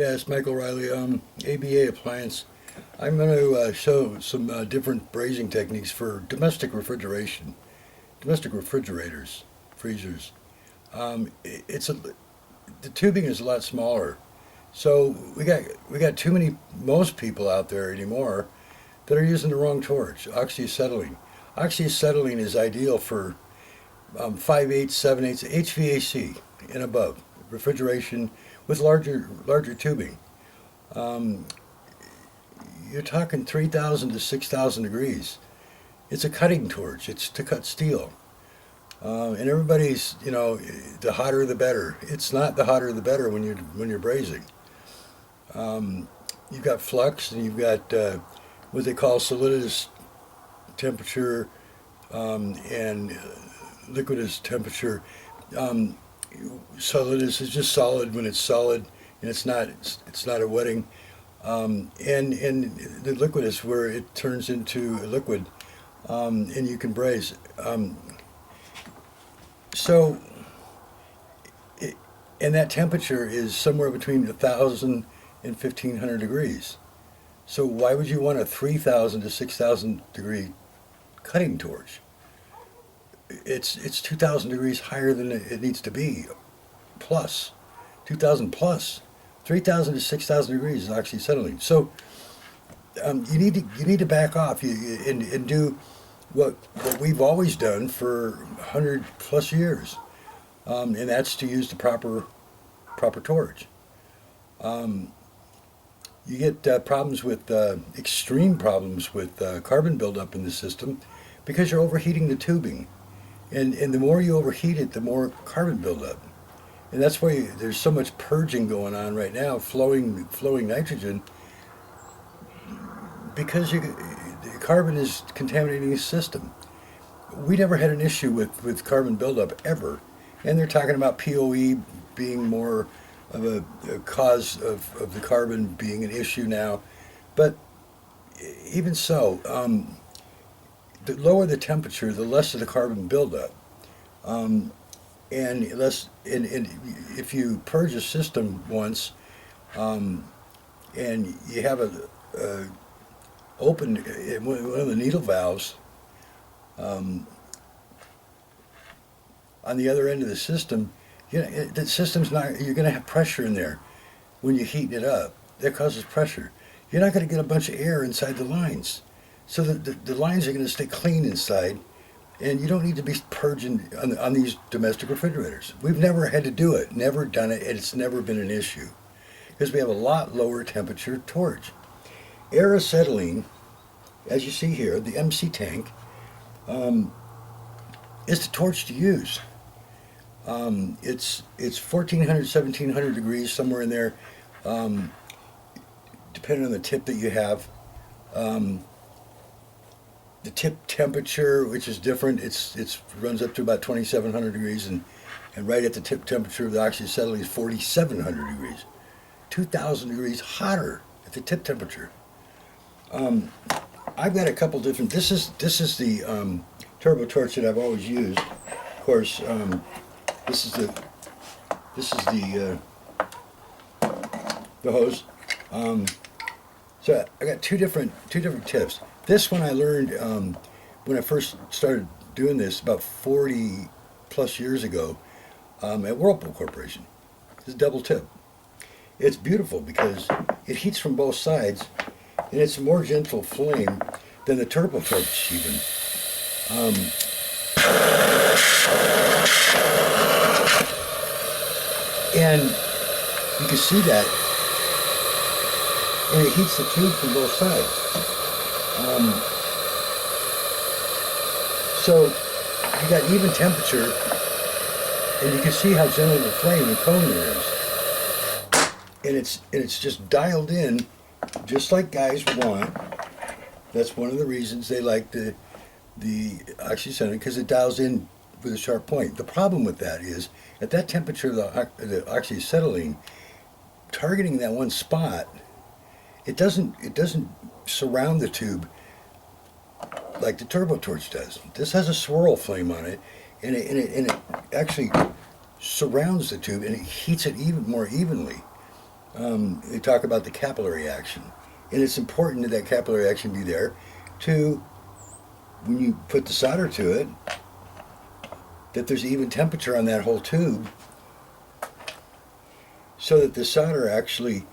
Yeah, it's Michael Riley, ABA Appliance. I'm going to show some different brazing techniques for domestic refrigeration, domestic refrigerators, freezers. It's the tubing is a lot smaller, so we got too many most people out there anymore that are using the wrong torch, oxy-acetylene. Oxy-acetylene is ideal for 5/8, 7/8 HVAC and above refrigeration with larger tubing. Um, you're talking 3,000 to 6,000 degrees. It's a cutting torch. It's to cut steel. And everybody's, the hotter the better. It's not the hotter the better when you're brazing. You've got flux and you've got what they call solidus temperature and liquidus temperature. Um, Solidus is just solid when it's solid, and it's not a wetting. And the liquidus where it turns into a liquid, and you can braze. So, and that temperature is somewhere between 1,000 and 1,500 degrees. So why would you want a 3,000 to 6,000 degree cutting torch? It's 2,000 degrees higher than it needs to be, plus 2,000 plus 3,000 to 6,000 degrees is oxyacetylene. So you need to back off and do what we've always done for 100 plus years, and that's to use the proper torch. You get problems with extreme problems with carbon buildup in the system because you're overheating the tubing. And the more you overheat it, the more carbon buildup. And that's why there's so much purging going on right now, flowing nitrogen, because the carbon is contaminating the system. We never had an issue with carbon buildup ever. And they're talking about POE being more of a cause of the carbon being an issue now. But even so, the lower the temperature, the less of the carbon buildup. And if you purge a system once, and you have a open one of the needle valves on the other end of the system, the system's not. You're going to have pressure in there when you're heating it up. That causes pressure. You're not going to get a bunch of air inside the lines. So the lines are going to stay clean inside, and you don't need to be purging on these domestic refrigerators. We've never had to do it, never done it, and it's never been an issue because we have a lot lower temperature torch. Air acetylene, as you see here, the MC tank, is the torch to use. It's 1,400, 1,700 degrees, somewhere in there, depending on the tip that you have. The tip temperature, which is different, it's runs up to about 2,700 degrees, and right at the tip temperature of the oxyacetylene is 4,700 degrees, 2,000 degrees hotter at the tip temperature. I've got a couple different. This is the turbo torch that I've always used. Of course, this is the hose. So I got two different tips. This one I learned when I first started doing this about 40 plus years ago at Whirlpool Corporation. It's a double tip. It's beautiful because it heats from both sides, and it's a more gentle flame than the turbo torch even. And you can see that, and it heats the tube from both sides. So you got even temperature, and you can see how gentle the flame and cone there is, and it's just dialed in, just like guys want. That's one of the reasons they like the oxyacetylene, because it dials in with a sharp point. The problem with that is at that temperature, the oxyacetylene targeting that one spot, it doesn't surround the tube like the turbo torch does. This has a swirl flame on it, and it actually surrounds the tube, and it heats it even more evenly. they talk about the capillary action. And it's important that that capillary action be there to, when you put the solder to it, that there's even temperature on that whole tube so that the solder actually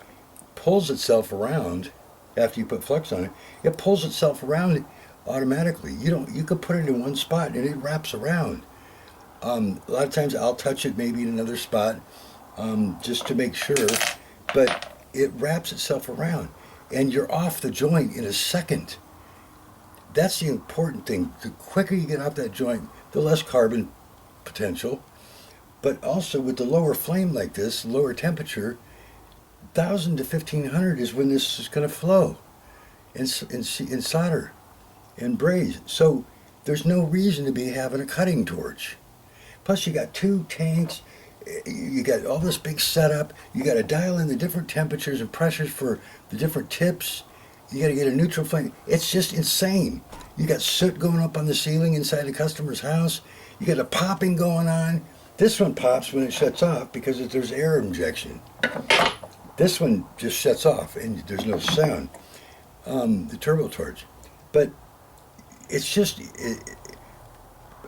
pulls itself around after you put flux on it. It pulls itself around automatically. You could put it in one spot and it wraps around. A lot of times I'll touch it maybe in another spot just to make sure, but it wraps itself around and you're off the joint in a second. That's the important thing. The quicker you get off that joint, the less carbon potential, but also with the lower flame like this, lower temperature, 1,000 to 1,500 is when this is going to flow in solder and braze. So there's no reason to be having a cutting torch. Plus you got two tanks, you got all this big setup, you got to dial in the different temperatures and pressures for the different tips, you got to get a neutral flame. It's just insane. You got soot going up on the ceiling inside the customer's house, you got a popping going on. This one pops when it shuts off because there's air injection. This one just shuts off and there's no sound, the turbo torch. But it's just,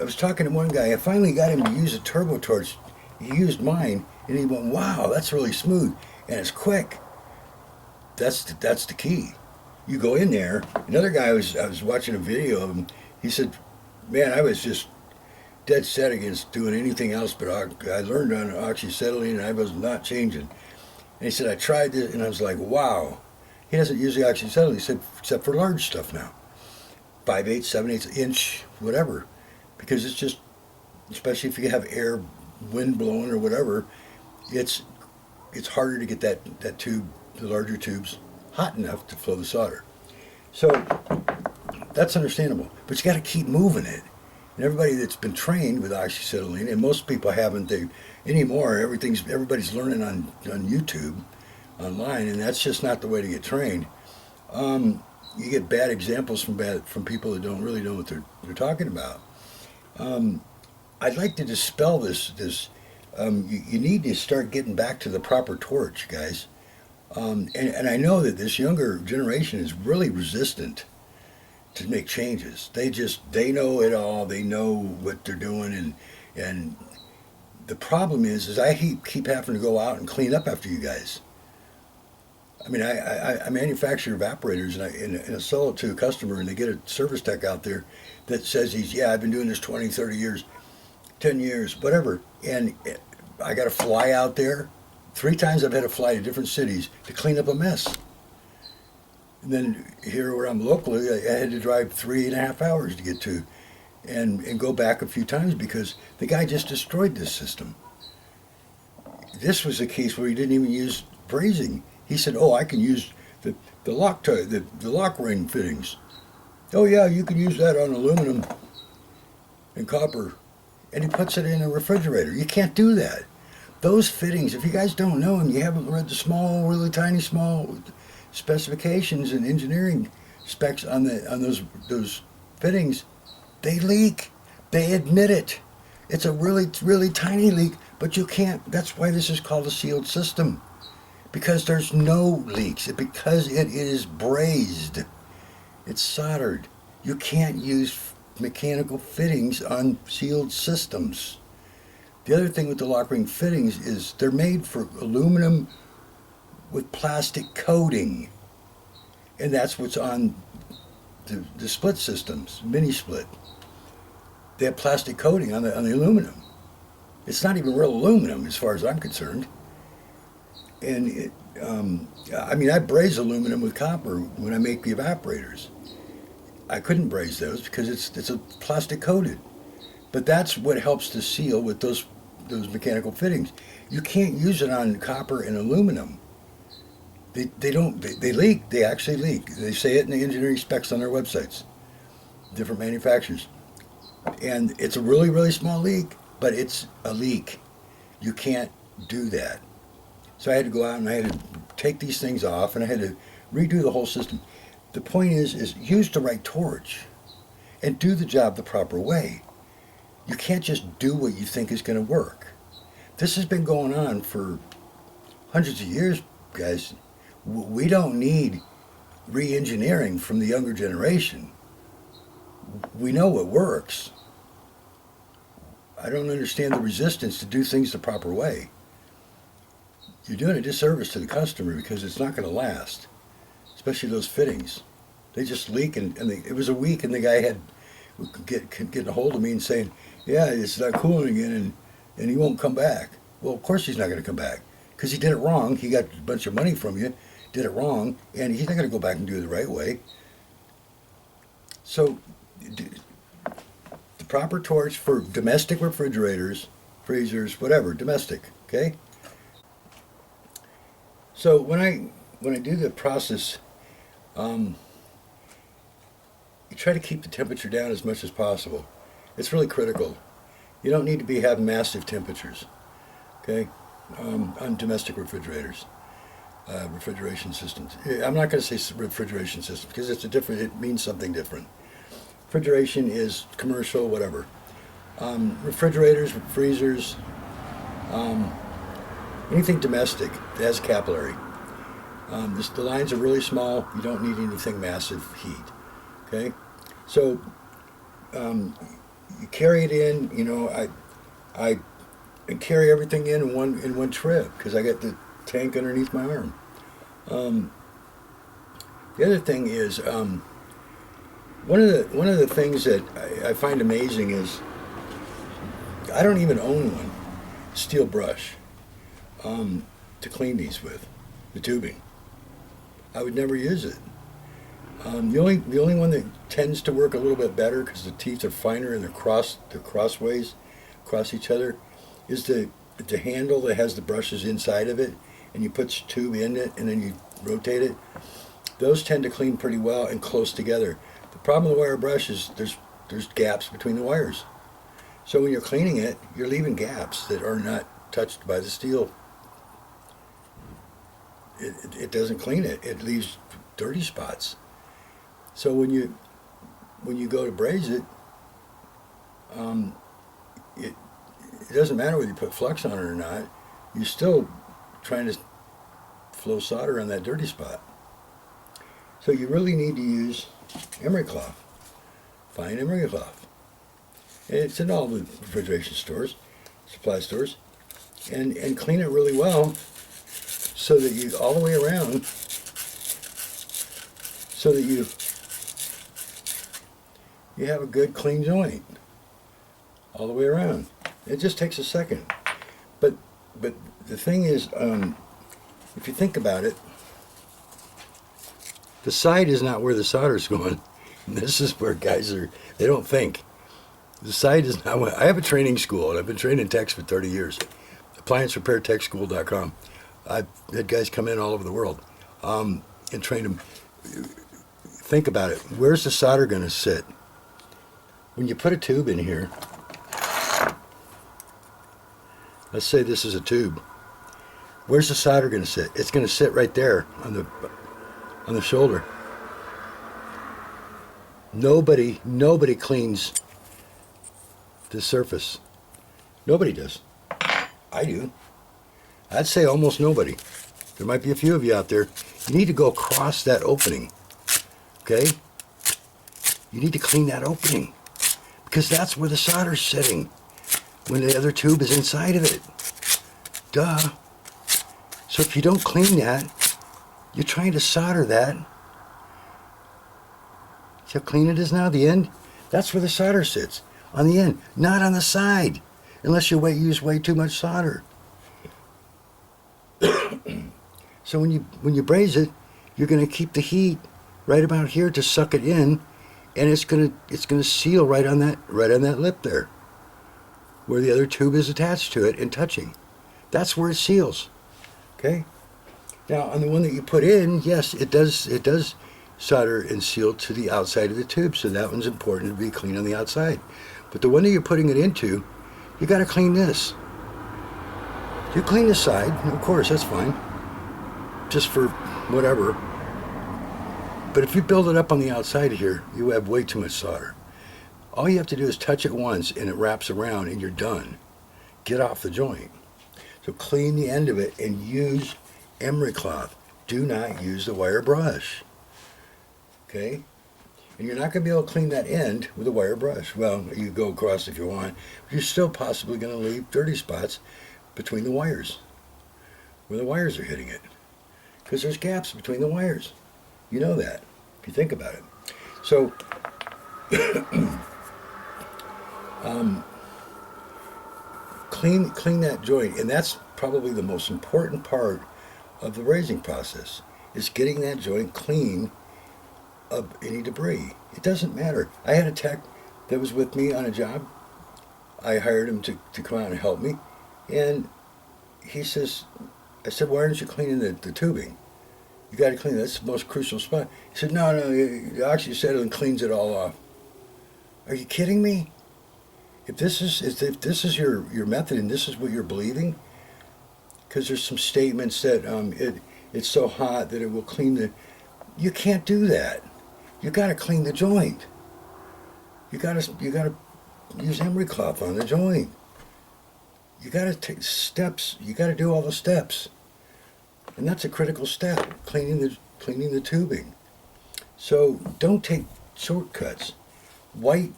I was talking to one guy, I finally got him to use a turbo torch. He used mine and he went, wow, that's really smooth and it's quick. That's the key. You go in there. Another guy, I was watching a video of him, he said, man, I was just dead set against doing anything else, but I learned on Oxy-Acetylene and I was not changing. And he said, I tried this, and I was like, wow. He doesn't use the Oxy-Acetylene, he said, except for large stuff now. 5/8, 7/8 inch, whatever. Because it's just, especially if you have air, wind blowing or whatever, it's harder to get that tube, the larger tubes, hot enough to flow the solder. So that's understandable. But you got to keep moving it. And everybody that's been trained with Oxy-Acetylene, and most people haven't anymore, everybody's learning on YouTube, online, and that's just not the way to get trained. You get bad examples from people that don't really know what they're talking about. I'd like to dispel this. You need to start getting back to the proper torch, guys. And I know that this younger generation is really resistant to make changes. They know it all. They know what they're doing, and the problem is I keep having to go out and clean up after you guys. I mean, I manufacture evaporators and I sell it to a customer, and they get a service tech out there that says I've been doing this 20, 30 years, 10 years, whatever, and I got to fly out there. 3 times I've had to fly to different cities to clean up a mess. And then here where I'm locally, I had to drive 3.5 hours to get to, and go back a few times because the guy just destroyed this system. This was a case where he didn't even use brazing. He said, "Oh, I can use the lock ring fittings. Oh yeah, you can use that on aluminum and copper." And he puts it in a refrigerator. You can't do that. Those fittings, if you guys don't know them, you haven't read the really tiny small specifications and engineering specs on those fittings, they leak. They admit it. It's a really tiny leak, but you can't. That's why this is called a sealed system, because there's no leaks. Because it is brazed. It's soldered. You can't use mechanical fittings on sealed systems. The other thing with the lock ring fittings is they're made for aluminum with plastic coating, and that's what's on the split systems, mini split. They have plastic coating on the aluminum. It's not even real aluminum as far as I'm concerned. And I braze aluminum with copper when I make the evaporators. I couldn't braze those because it's a plastic coated. But that's what helps to seal with those mechanical fittings. You can't use it on copper and aluminum. They leak. They actually leak. They say it in the engineering specs on their websites, different manufacturers. And it's a really small leak, but it's a leak. You can't do that. So I had to go out and I had to take these things off, and I had to redo the whole system. The point is use the right torch and do the job the proper way. You can't just do what you think is going to work. This has been going on for hundreds of years, guys. We don't need re-engineering from the younger generation. We know what works. I don't understand the resistance to do things the proper way. You're doing a disservice to the customer because it's not going to last, especially those fittings. They just leak, and it was a week, and the guy had getting a hold of me and saying, "Yeah, it's not cooling again, and he won't come back." Well, of course he's not going to come back because he did it wrong. He got a bunch of money from you, did it wrong, and he's not going to go back and do it the right way. So, the proper torch for domestic refrigerators, freezers, whatever, domestic, okay? So when I do the process, you try to keep the temperature down as much as possible. It's really critical. You don't need to be having massive temperatures, okay, on domestic refrigerators, refrigeration systems. I'm not going to say refrigeration systems because it means something different. Refrigeration is commercial, whatever. Refrigerators, freezers, anything domestic that has capillary. The lines are really small. You don't need anything massive heat. Okay, so you carry it in. You know, I carry everything in one trip because I got the tank underneath my arm. The other thing is one of the things that I find amazing is I don't even own one steel brush to clean these with, the tubing. I would never use it. The only one that tends to work a little bit better because the teeth are finer and they're crossways across each other is the handle that has the brushes inside of it, and you put your tube in it and then you rotate it. Those tend to clean pretty well and close together. The problem with the wire brush is there's gaps between the wires. So when you're cleaning it, you're leaving gaps that are not touched by the steel. It doesn't clean it. It leaves dirty spots. So when you go to braze it, it doesn't matter whether you put flux on it or not. You're still trying to flow solder on that dirty spot. So you really need to use emery cloth, fine emery cloth. And it's in all the refrigeration stores, supply stores, and clean it really well so that you all the way around, so that you have a good clean joint all the way around. It just takes a second, but the thing is, if you think about it, the side is not where the solder's going. This is where guys they don't think. The side is not where, I have a training school, and I've been training techs for 30 years. ApplianceRepairTechSchool.com. I've had guys come in all over the world and train them. Think about it. Where's the solder going to sit? When you put a tube in here, let's say this is a tube. Where's the solder going to sit? It's going to sit right there on the shoulder. Nobody cleans the surface. Nobody does. I do. I'd say almost nobody. There might be a few of you out there. You need to go across that opening. Okay? You need to clean that opening because that's where the solder's sitting when the other tube is inside of it. Duh. So if you don't clean that, you're trying to solder that. See how clean it is now, the end? That's where the solder sits, on the end, not on the side, unless you use way too much solder. So when you braze it, you're going to keep the heat right about here to suck it in, and it's going to seal right on that lip there, where the other tube is attached to it and touching. That's where it seals. Okay. Now on the one that you put in, yes, it does solder and seal to the outside of the tube, so that one's important to be clean on the outside. But the one that you're putting it into, you got to clean this. You clean the side, of course, that's fine, just for whatever. But if you build it up on the outside here, you have way too much solder. All you have to do is touch it once and it wraps around and you're done. Get off the joint. So clean the end of it and use emery cloth. Do not use the wire brush. Okay? And you're not going to be able to clean that end with a wire brush. Well, you go across if you want, but you're still possibly going to leave dirty spots between the wires, where the wires are hitting it. Because there's gaps between the wires. You know that, if you think about it. So, clean that joint, and that's probably the most important part of the brazing process, is getting that joint clean of any debris. It doesn't matter. I had a tech that was with me on a job. I hired him to come out and help me, and he says, I said, why aren't you cleaning the tubing? You got to clean it. That's the most crucial spot. He said, no, the Oxy-Acetylene cleans it all off. Are you kidding me? If this is your method and this is what you're believing, because there's some statements that it's so hot that it will clean the. You can't do that. You got to clean the joint. You got to use emery cloth on the joint. You got to take steps. You got to do all the steps, and that's a critical step. Cleaning the tubing. So don't take shortcuts. White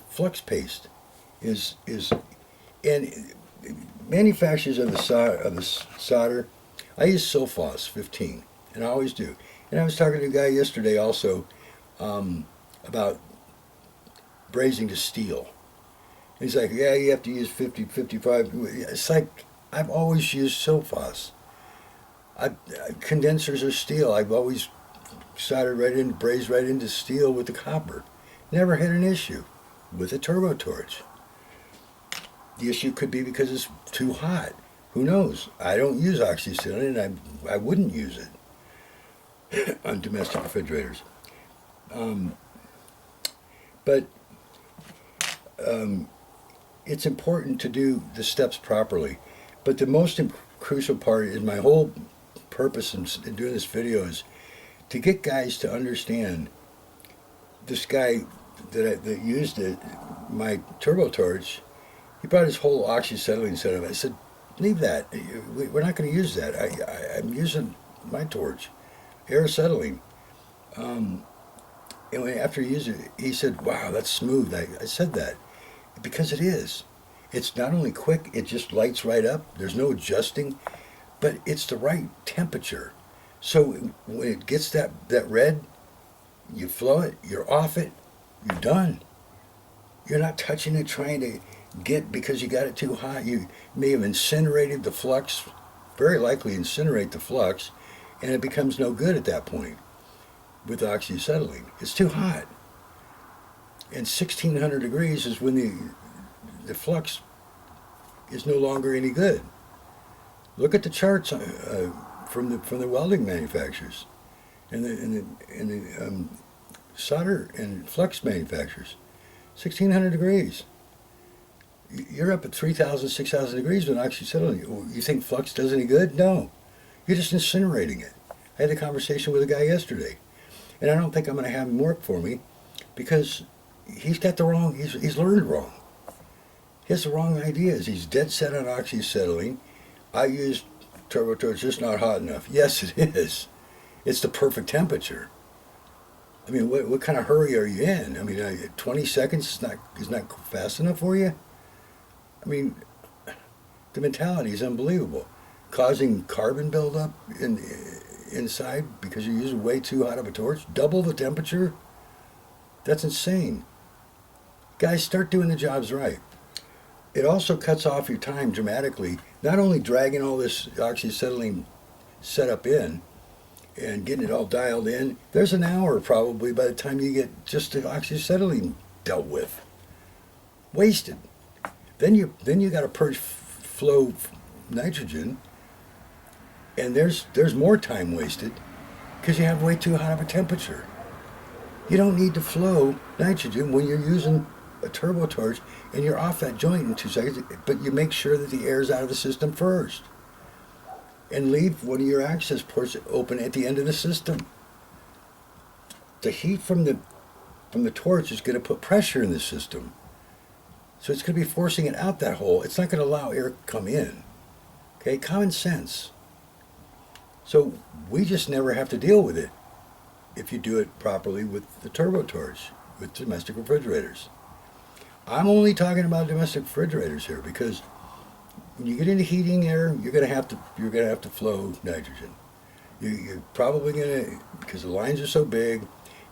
flux paste is and manufacturers of the solder. I use Sulfos 15, and I always do. And I was talking to a guy yesterday also about brazing to steel. He's like, yeah, you have to use 50, 55. It's like, I've always used Sulfos. Condensers are steel. I've always soldered brazed right into steel with the copper. Never had an issue with a turbo torch. The issue could be because it's too hot. Who knows? I don't use Oxy-Acetylene, and I wouldn't use it on domestic refrigerators. But it's important to do the steps properly. But the most crucial part is my whole purpose in doing this video is to get guys to understand. This guy that used my turbo torch, he brought his whole Oxy-Acetylene setup. I said, leave that. We're not going to use that. I'm using my torch, acetylene. And after he used it, he said, wow, that's smooth. I said that because it is. It's not only quick, it just lights right up. There's no adjusting, but it's the right temperature. So when it gets that red, you flow it, you're off it, you're done. You're not touching it, trying to get, because you got it too hot. You may have incinerated the flux, very likely incinerate the flux, and it becomes no good at that point with Oxy-Acetylene. It's too hot. And 1600 degrees is when the flux is no longer any good. Look at the charts from the welding manufacturers and the solder and flux manufacturers. 1600 degrees. You're up at 3,000, 6,000 degrees with Oxy-Acetylene. You think flux does any good? No. You're just incinerating it. I had a conversation with a guy yesterday, and I don't think I'm going to have him work for me because he's learned wrong. He has the wrong ideas. He's dead set on Oxy-Acetylene. I used turbo torch, just not hot enough. Yes, it is. It's the perfect temperature. I mean, what kind of hurry are you in? I mean, 20 seconds is not fast enough for you? I mean, the mentality is unbelievable. Causing carbon buildup inside because you're using way too hot of a torch. Double the temperature. That's insane. Guys, start doing the jobs right. It also cuts off your time dramatically. Not only dragging all this Oxy-Acetylene setup in and getting it all dialed in. There's an hour probably by the time you get just the Oxy-Acetylene dealt with. Wasted. Then you got to purge flow nitrogen, and there's more time wasted because you have way too hot of a temperature. You don't need to flow nitrogen when you're using a turbo torch and you're off that joint in 2 seconds, but you make sure that the air's out of the system first. And leave one of your access ports open at the end of the system. The heat from the torch is going to put pressure in the system. So it's going to be forcing it out that hole. It's not going to allow air to come in. Okay, common sense. So we just never have to deal with it if you do it properly with the turbotorch, with domestic refrigerators. I'm only talking about domestic refrigerators here because when you get into heating air, you're gonna have to flow nitrogen. You're probably gonna, because the lines are so big,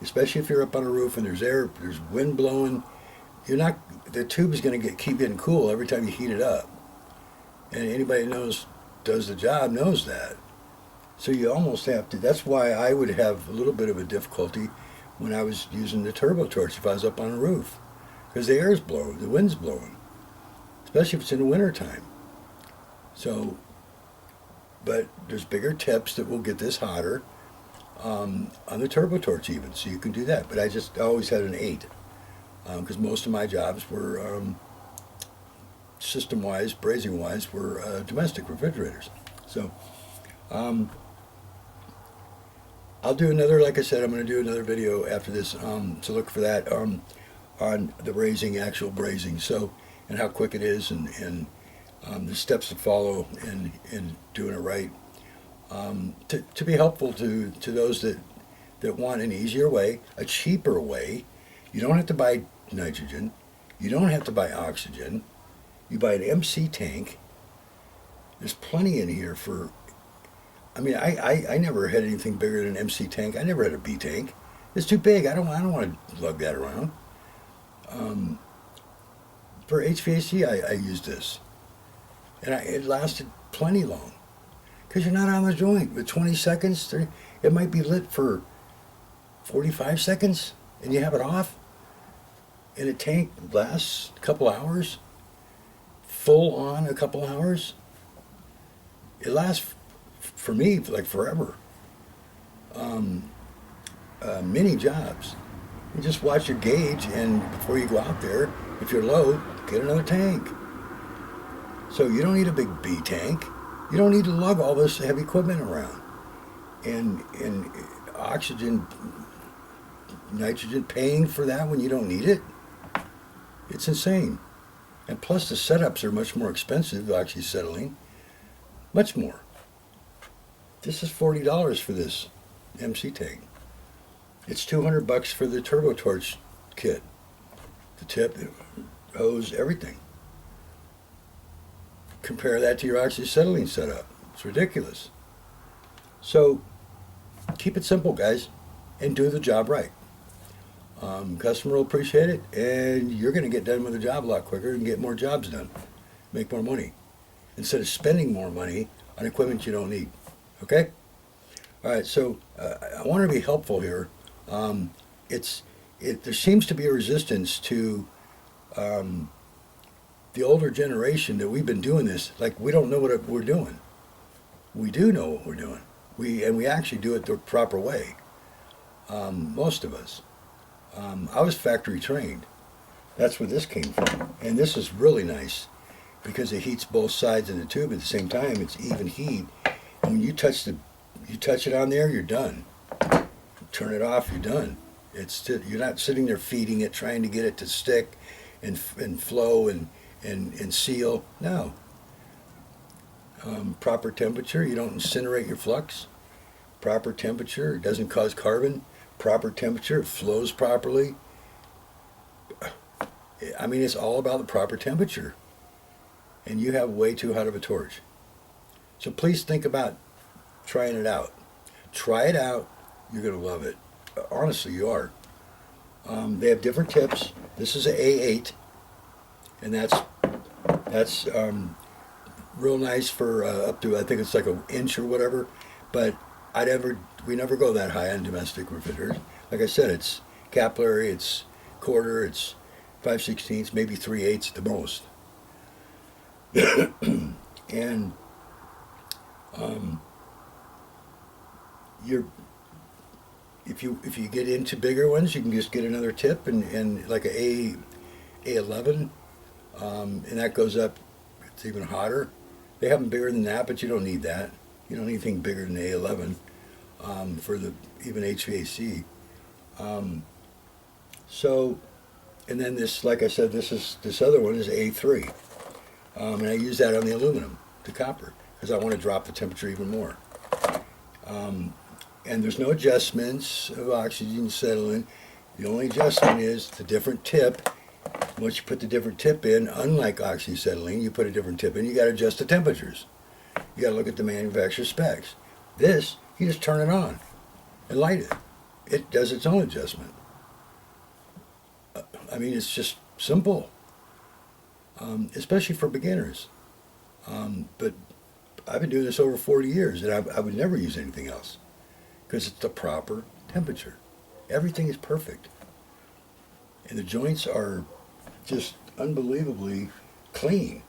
especially if you're up on a roof and there's wind blowing. The tube is gonna keep getting cool every time you heat it up, and anybody that does the job knows that. So you almost have to. That's why I would have a little bit of a difficulty when I was using the turbo torch if I was up on a roof, because the air's blowing, the wind's blowing, especially if it's in the winter time. So, but there's bigger tips that will get this hotter on the turbo torch even, so you can do that. But I always had an 8 because most of my jobs were system-wise, brazing-wise, were domestic refrigerators. So. I'll do another, like I said, I'm going to do another video after this, so look for that on the brazing, actual brazing, so, and how quick it is, and the steps to follow in doing it right, to be helpful to those that want an easier way, a cheaper way. You don't have to buy nitrogen, you don't have to buy oxygen, you buy an MC tank. There's plenty in here for. I mean, I never had anything bigger than an MC tank. I never had a B tank. It's too big. I don't want to lug that around. For HVAC, I used this, and it lasted plenty long, because you're not on the joint. With 20 seconds, 30, it might be lit for 45 seconds, and you have it off, and a tank lasts a couple hours, full on a couple hours. It lasts. For me, like forever. Many jobs. You just watch your gauge, and before you go out there, if you're low, get another tank. So you don't need a big B tank. You don't need to lug all this heavy equipment around. And oxygen, nitrogen, paying for that when you don't need it, it's insane. And plus the setups are much more expensive, the Oxy-Acetylene. Much more. This is $40 for this MC tank. It's $200 for the turbo torch kit, the tip, the hose, everything. Compare that to your Oxy-Acetylene setup. It's ridiculous. So keep it simple, guys, and do the job right. Customer will appreciate it, and you're going to get done with the job a lot quicker and get more jobs done, make more money, instead of spending more money on equipment you don't need. Okay? All right, so I want to be helpful here. There seems to be a resistance to the older generation that we've been doing this. Like, we don't know what we're doing. We do know what we're doing. We actually do it the proper way. Most of us. I was factory trained. That's where this came from. And this is really nice because it heats both sides of the tube at the same time. It's even heat. When you touch it on there, you're done. Turn it off, you're done. You're not sitting there feeding it, trying to get it to stick and flow and seal. No. Proper temperature. You don't incinerate your flux. Proper temperature. It doesn't cause carbon. Proper temperature. It flows properly. I mean, it's all about the proper temperature. And you have way too hot of a torch. So please think about trying it out. Try it out. You're going to love it. Honestly, you are. They have different tips. This is an A8, and that's real nice for up to, I think it's like an inch or whatever. But we never go that high on domestic refrigerators. Like I said, it's capillary, it's quarter, it's 5/16, maybe 3/8 at the most. And if you get into bigger ones, you can just get another tip and like a A11, and that goes up. It's even hotter. They have them bigger than that, but you don't need that. You don't need anything bigger than A11 for even HVAC. So, and then this, like I said, this other one is A3, and I use that on the aluminum, the copper, because I want to drop the temperature even more. And there's no adjustments of Oxy-Acetylene. The only adjustment is the different tip. Once you put the different tip in, unlike Oxy-Acetylene, you put a different tip in, you got to adjust the temperatures. You got to look at the manufacturer's specs. This, you just turn it on and light it. It does its own adjustment. I mean, it's just simple, especially for beginners. But I've been doing this over 40 years, and I would never use anything else because it's the proper temperature. Everything is perfect. And the joints are just unbelievably clean.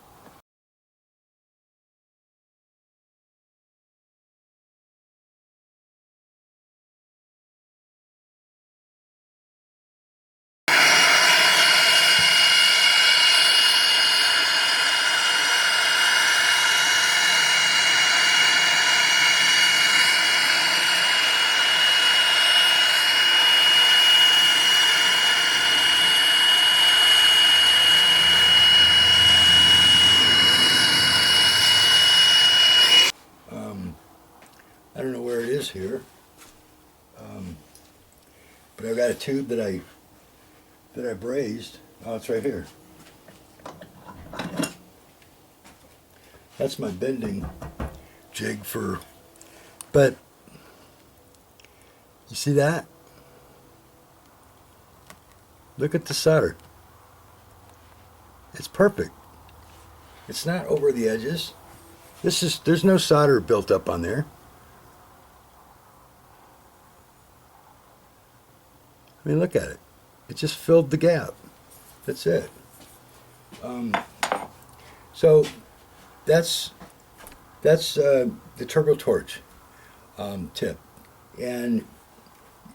I don't know where it is here, but I've got a tube that I brazed. Oh, it's right here. That's my bending jig for, but you see that? Look at the solder. It's perfect. It's not over the edges. There's no solder built up on there. I mean, look at it. It just filled the gap. That's it. So that's the turbo torch tip. And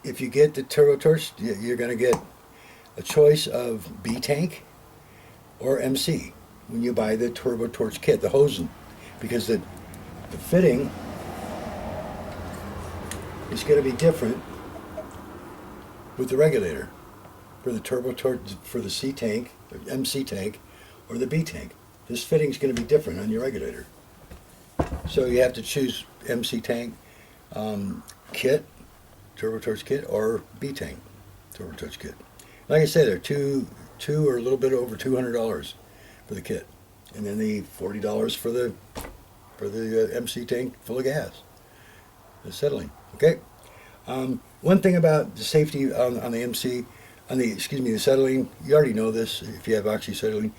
if you get the turbo torch, you're going to get a choice of B tank or MC when you buy the turbo torch kit, the hose, because the fitting is going to be different with the regulator for the turbo torch, for the C tank, the MC tank, or the B tank. This fitting is going to be different on your regulator. So you have to choose MC tank kit, turbo torch kit, or B tank turbo torch kit. Like I said, they're two or a little bit over $200 for the kit, and then the $40 for the MC tank full of gas, the acetylene. Okay. One thing about the safety on the MC, the acetylene, you already know this if you have Oxy-Acetylene,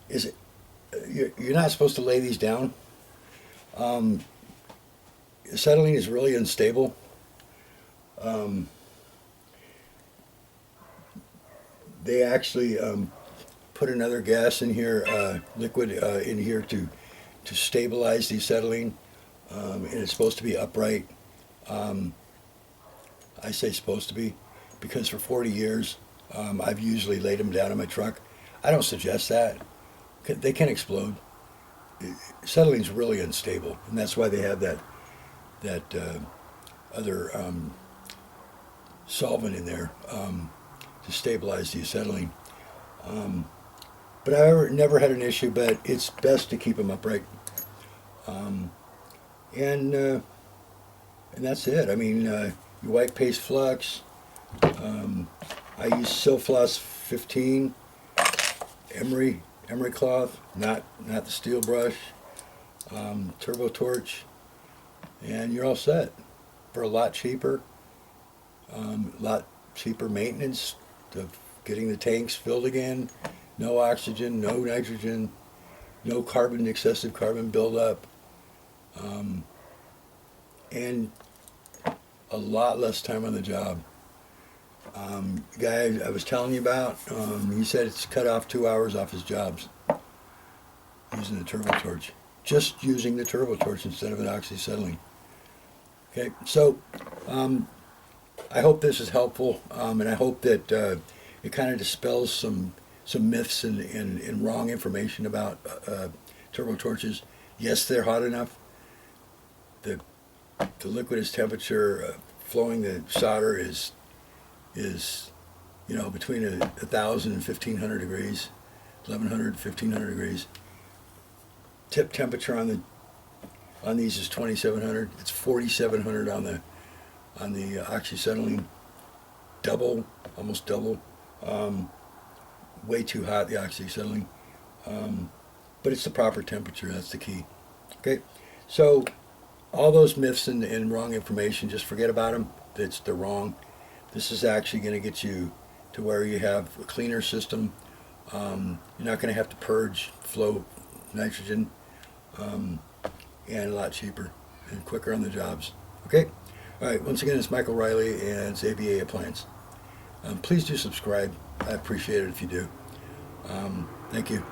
is you're not supposed to lay these down. Acetylene is really unstable. They actually put another gas in here, liquid in here to stabilize the acetylene, and it's supposed to be upright. I say supposed to be because for 40 years I've usually laid them down in my truck. I don't suggest that. They can explode. Acetylene's really unstable, and that's why they have that other solvent in there to stabilize the acetylene. But I never had an issue, but it's best to keep them upright. And that's it. I mean, your white paste flux. I use Silfloss 15, emery cloth, not the steel brush, turbo torch, and you're all set for a lot cheaper maintenance of getting the tanks filled again. No oxygen, no nitrogen, no excessive carbon buildup, and a lot less time on the job. Guy I was telling you about, he said it's cut off 2 hours off his jobs using the turbo torch. Just using the turbo torch instead of an Oxy-Acetylene. Okay, so I hope this is helpful, and I hope that it kind of dispels some myths and wrong information about turbo torches. Yes, they're hot enough. The liquid is temperature, flowing the solder is between 1,000 and 1,500 degrees, 1,100, 1,500 degrees. Tip temperature on on these is 2,700. It's 4,700 on the Oxy-Acetylene. Double, almost double. Way too hot, the Oxy-Acetylene. But it's the proper temperature. That's the key. Okay, so all those myths and wrong information, just forget about them. They're wrong. This is actually going to get you to where you have a cleaner system. You're not going to have to purge flow nitrogen, and a lot cheaper and quicker on the jobs. Okay? All right, once again, it's Michael Riley and it's ABA Appliance. Please do subscribe. I appreciate it if you do. Thank you.